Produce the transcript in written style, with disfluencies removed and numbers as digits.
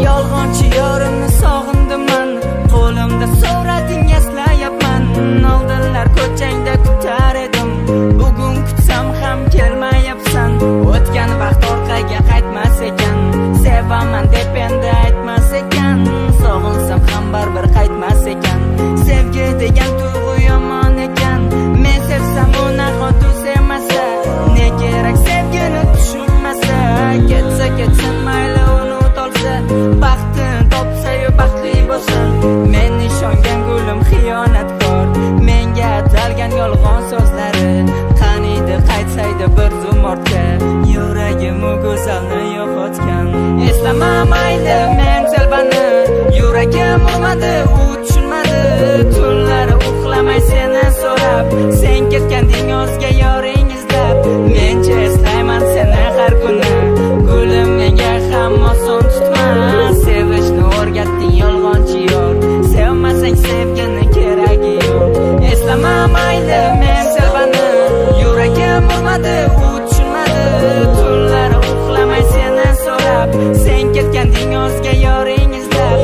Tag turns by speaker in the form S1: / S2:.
S1: Yolg'onchi yorimni sog'indiman, qo'limda surating eslayapman. Oldinlar ko'changda kutar edim, bugun kutsam ham kelmayapsan. O'tgan vaqt orqaga qaytmas ekan, sevaman deb endi aytmas ekan. Sog'insam ham baribir qaytmas ekan. Sevgi degan tuyg'u yomon ekan, men sevsam u nahot u sevmasa. Ne kerak sevgini tushunmasa, ketsa ketsin mayli unut olsa. Baxtini topsa-yu baxtli bo'lsin. Men ishongan gulim xiyonatkor, menga atalgan yolg'on so'zlari. Qaniydi qaytsaydi bir zum ortga, yuragim u go'zalni yo'qotgan. Eslama mayli men telbani, yuragim urmadi, u tushunmadi. Tunlari uxlamay seni so'rab, sen ketganding o'zga yoring izlab. Mencha eslayman seni har kuni, gulim menga ham oson tutma. Sevishni o'rgatding yolg'onchi yor, sevmasang sevgini keragi yo'q. Eslama mayli men telbani, yuragim urmadi, u tushunmadi. Tunlari uxlamay seni so'rab, sen ketganding o'zga yoring izlab.